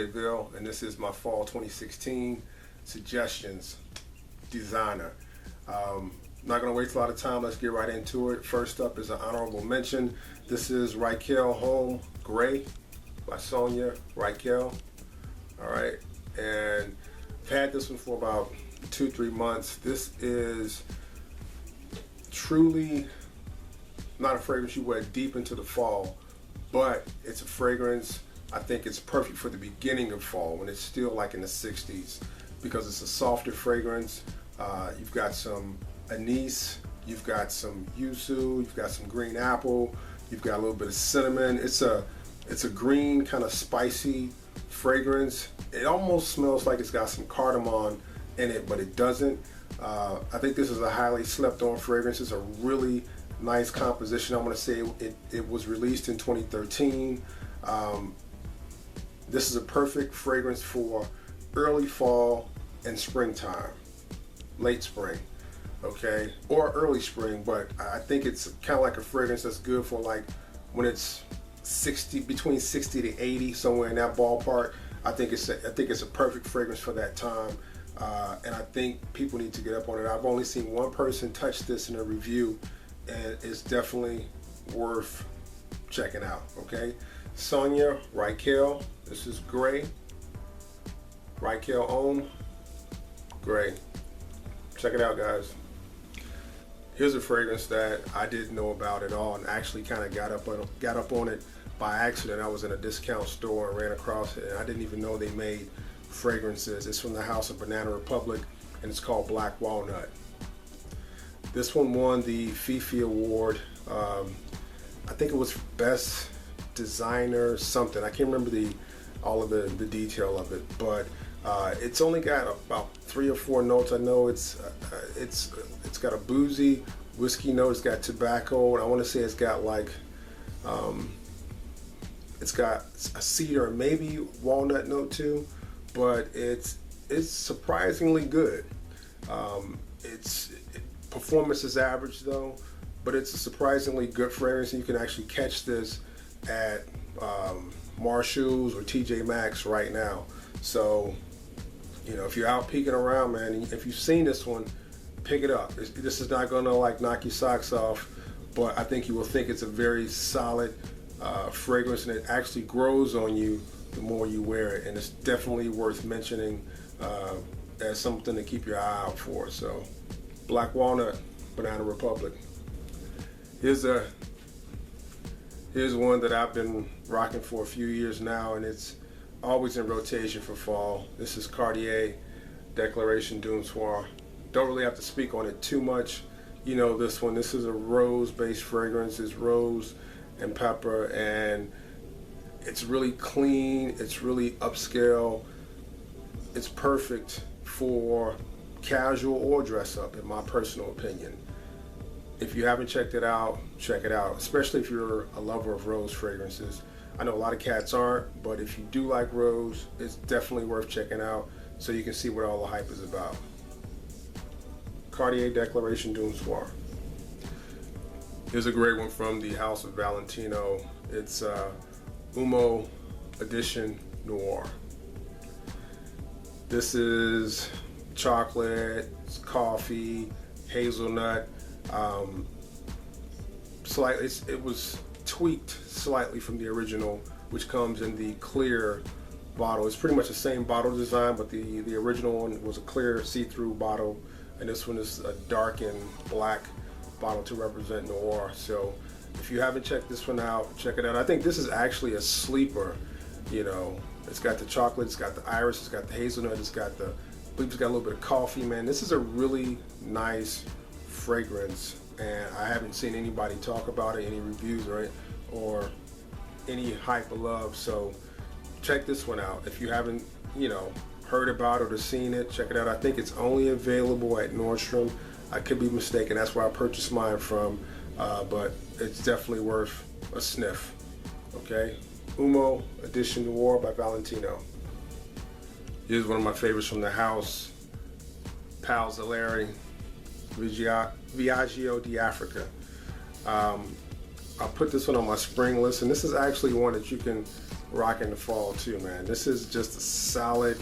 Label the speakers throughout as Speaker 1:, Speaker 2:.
Speaker 1: Rykiel, and this is my fall 2016 suggestions designer. Not going to waste a lot of time. Let's get right into it. First up is an honorable mention. This is Rykiel Hommne Gray by Sonia Rykiel. All right, and I've had this one for about 2-3 months. This is truly not a fragrance you wear deep into the fall, but it's a fragrance. I think it's perfect for the beginning of fall when it's still like in the 60s, because it's a softer fragrance. You've got some anise, you've got some yuzu, you've got some green apple, you've got a little bit of cinnamon. It's a green kind of spicy fragrance. It almost smells like it's got some cardamom in it, but it doesn't. I think this is a highly slept on fragrance. It's a really nice composition. I'm going to say it was released in 2013. This is a perfect fragrance for early fall and springtime, late spring, okay, or early spring. But I think it's kind of like a fragrance that's good for like when it's between 60 to 80, somewhere in that ballpark. I think it's a perfect fragrance for that time, and I think people need to get up on it. I've only seen one person touch this in a review, and it's definitely worth checking out. Okay, Sonia Rykiel. This is Gray. Rykiel Hommne Gray. Check it out, guys. Here's a fragrance that I didn't know about at all, and actually kind of got up on it by accident. I was in a discount store and ran across it, and I didn't even know they made fragrances. It's from the House of Banana Republic, and it's called Black Walnut. This one won the Fifi Award. I think it was Best Designer something. I can't remember all of the detail of it, but it's only got about 3 or 4 notes. I know it's got a boozy whiskey note. It's got tobacco, and I want to say it's got like it's got a cedar and maybe walnut note too, but it's surprisingly good. Performance is average though, but it's a surprisingly good fragrance, and you can actually catch this at Marshall's or TJ Maxx right now. So, you know, if you're out peeking around, man, if you've seen this one, pick it up. This is not gonna like knock your socks off, but I think you will think it's a very solid fragrance, and it actually grows on you the more you wear it, and it's definitely worth mentioning as something to keep your eye out for. So, Black Walnut, Banana Republic. Here's one that I've been rocking for a few years now, and it's always in rotation for fall. This is Cartier Declaration d'un Soir. Don't really have to speak on it too much. You know this one. This is a rose-based fragrance. It's rose and pepper, and it's really clean. It's really upscale. It's perfect for casual or dress up, in my personal opinion. If you haven't checked it out, check it out, especially if you're a lover of rose fragrances. I know a lot of cats aren't, but if you do like rose, it's definitely worth checking out so you can see what all the hype is about. Cartier Declaration d'un Soir. Here's a great one from the House of Valentino. It's Uomo Edition Noir. This is chocolate, it's coffee, hazelnut. It was tweaked slightly from the original, which comes in the clear bottle. It's pretty much the same bottle design, but the original one was a clear see-through bottle, and this one is a darkened black bottle to represent Noir. So if you haven't checked this one out, check it out. I think this is actually a sleeper. You know, it's got the chocolate, it's got the iris, it's got the hazelnut, it's got a little bit of coffee. Man, this is a really nice fragrance, and I haven't seen anybody talk about it, any reviews or any hype or love. So check this one out. If you haven't, heard about it or seen it, check it out. I think it's only available at Nordstrom. I could be mistaken. That's where I purchased mine from, but it's definitely worth a sniff. Okay, Uomo Edition Noir by Valentino. Here's one of my favorites from the house, Pal Zileri, Viaggio di Africa. I'll put this one on my spring list, and this is actually one that you can rock in the fall too, man. This is just a solid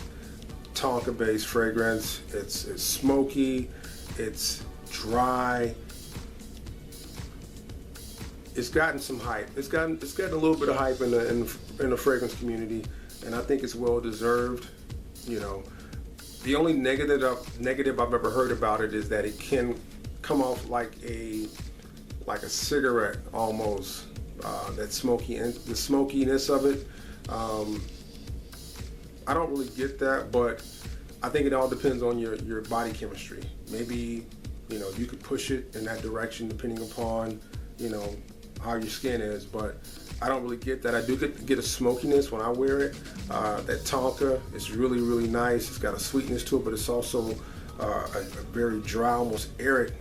Speaker 1: tonka based fragrance. It's smoky, it's dry. It's gotten some hype. It's gotten a little bit of hype in the fragrance community, and I think it's well deserved. You know, the only negative I've ever heard about it is that it can come off like a cigarette almost. That the smokiness of it. I don't really get that, but I think it all depends on your body chemistry. Maybe, you know, you could push it in that direction depending upon, you know, how your skin is, but I don't really get that. I do get a smokiness when I wear it. That tonka is really, really nice. It's got a sweetness to it, but it's also a very dry, almost arid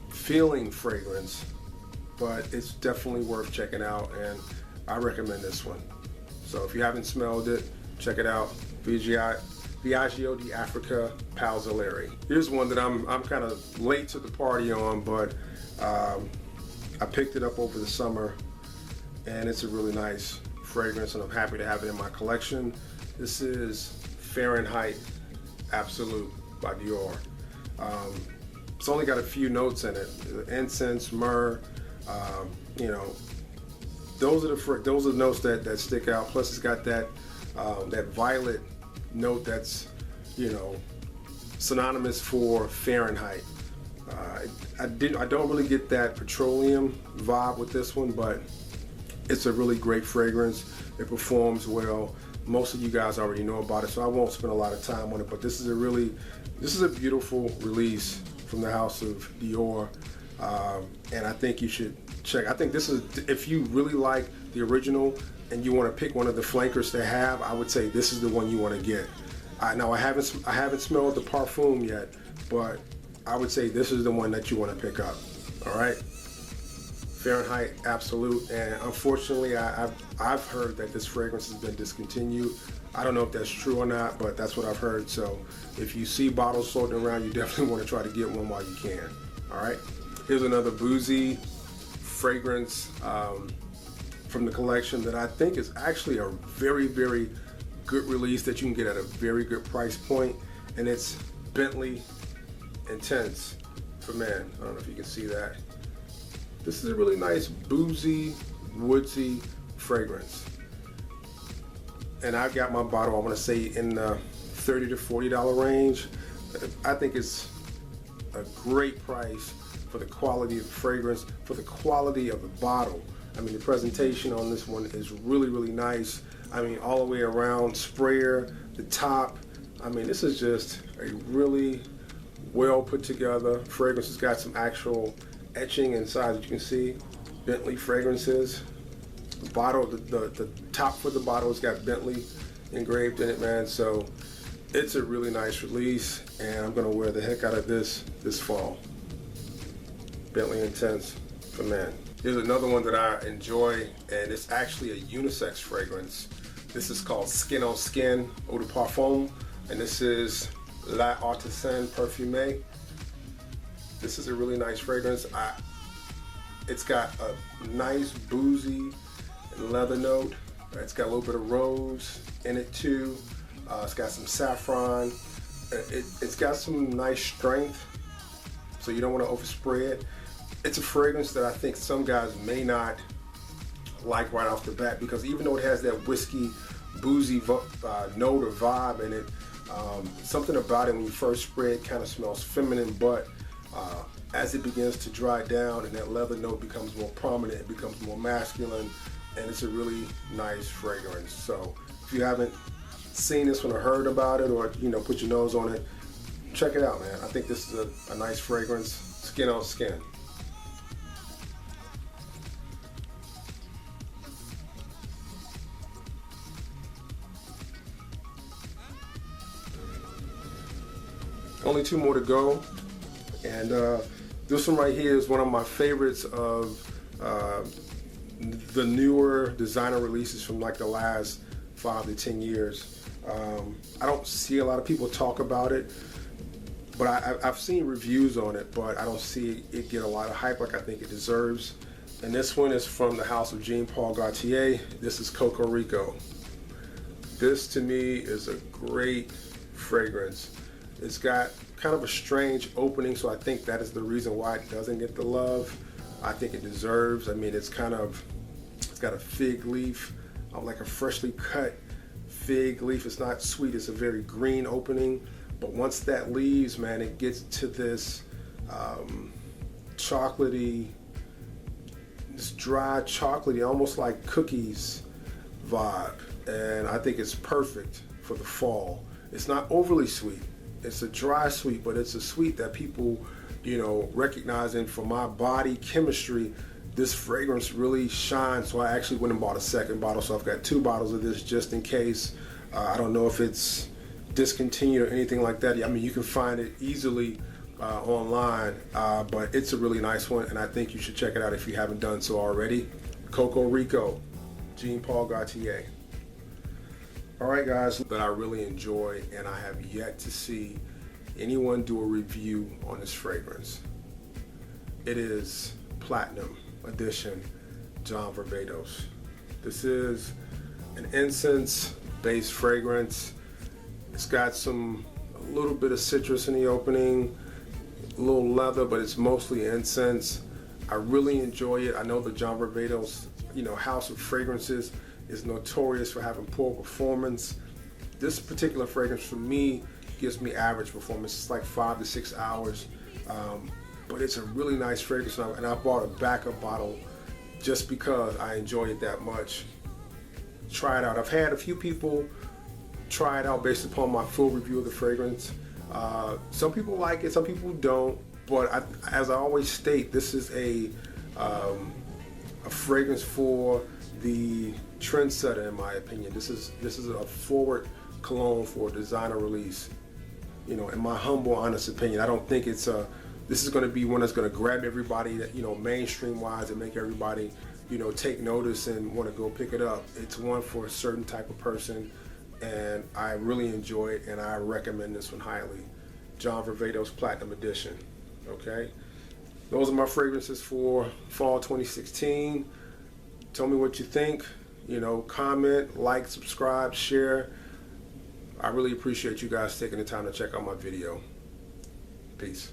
Speaker 1: feeling fragrance. But it's definitely worth checking out, and I recommend this one. So if you haven't smelled it, check it out. Viaggio di Africa Pal Zileri. Here's one that I'm kind of late to the party on, but I picked it up over the summer, and it's a really nice fragrance, and I'm happy to have it in my collection. This is Fahrenheit Absolute by Dior. It's only got a few notes in it: incense, myrrh. You know, those are the notes that stick out. Plus, it's got that violet note that's, you know, synonymous for Fahrenheit. I don't really get that petroleum vibe with this one, but it's a really great fragrance. It performs well. Most of you guys already know about it, so I won't spend a lot of time on it. But this is a beautiful release from the house of Dior. And I think you should check. I think this is, if you really like the original and you want to pick one of the flankers they have, I would say this is the one you want to get. Now I haven't smelled the Parfum yet, but I would say this is the one that you want to pick up. All right, Fahrenheit Absolute. And unfortunately, I've heard that this fragrance has been discontinued. I don't know if that's true or not, but that's what I've heard. So if you see bottles floating around, you definitely want to try to get one while you can. All right. Here's another boozy fragrance from the collection that I think is actually a very, very good release that you can get at a very good price point, and it's Bentley Intense for men. I don't know if you can see that. This is a really nice boozy, woodsy fragrance, and I've got my bottle, I want to say, in the $30 to $40 range. I think it's a great price for the quality of the fragrance, for the quality of the bottle. I mean, the presentation on this one is really, really nice. I mean, all the way around, sprayer, the top. I mean, this is just a really well put together fragrance. It's got some actual etching inside, as you can see. Bentley fragrances. The bottle, the top for the bottle has got Bentley engraved in it, man. So it's a really nice release, and I'm gonna wear the heck out of this fall. Bentley Intense for men. Here's another one that I enjoy, and it's actually a unisex fragrance. This is called Skin on Skin Eau de Parfum, and this is La Artisan Parfumée. This is a really nice fragrance. It's got a nice boozy and leather note. It's got a little bit of rose in it too. It's got some saffron. It's got some nice strength, so you don't want to overspray it. It's a fragrance that I think some guys may not like right off the bat, because even though it has that whiskey, boozy note or vibe in it, something about it when you first spray it kind of smells feminine, but as it begins to dry down and that leather note becomes more prominent, it becomes more masculine, and it's a really nice fragrance. So if you haven't seen this one or heard about it, or, you know, put your nose on it, check it out, man. I think this is a nice fragrance. Skin on Skin. Only two more to go, and this one right here is one of my favorites of the newer designer releases from like the last 5 to 10 years. I don't see a lot of people talk about it, but I've seen reviews on it, but I don't see it get a lot of hype like I think it deserves. And this one is from the house of Jean Paul Gaultier. This is Kokorico. This to me is a great fragrance. It's got kind of a strange opening, so I think that is the reason why it doesn't get the love I think it deserves. I mean, it's got a fig leaf, like a freshly cut fig leaf. It's not sweet, it's a very green opening. But once that leaves, man, it gets to this chocolatey, this dry chocolatey, almost like cookies vibe. And I think it's perfect for the fall. It's not overly sweet. It's a dry sweet, but it's a sweet that people, you know, recognizing for my body chemistry, this fragrance really shines. So I actually went and bought a second bottle. So I've got 2 bottles of this just in case. I don't know if it's discontinued or anything like that. I mean, you can find it easily online, but it's a really nice one, and I think you should check it out if you haven't done so already. Kokorico, Jean Paul Gaultier. All right, guys, that I really enjoy, and I have yet to see anyone do a review on this fragrance. It is Platinum Edition John Varvatos. This is an incense-based fragrance. It's got a little bit of citrus in the opening, a little leather, but it's mostly incense. I really enjoy it. I know the John Varvatos, you know, house of fragrances is notorious for having poor performance. This particular fragrance for me gives me average performance. It's like 5 to 6 hours, but it's a really nice fragrance, and I bought a backup bottle just because I enjoy it that much. Try it out. I've had a few people try it out based upon my full review of the fragrance. Some people like it, some people don't, but as I always state, this is a fragrance for the trendsetter, in my opinion. This is a forward cologne for a designer release. You know, in my humble, honest opinion, I don't think this is going to be one that's going to grab everybody, that, you know, mainstream wise, and make everybody, you know, take notice and want to go pick it up. It's one for a certain type of person, and I really enjoy it, and I recommend this one highly. John Varvatos Platinum Edition. Okay, those are my fragrances for fall 2016. Tell me what you think. You know, comment, like, subscribe, share. I really appreciate you guys taking the time to check out my video. Peace.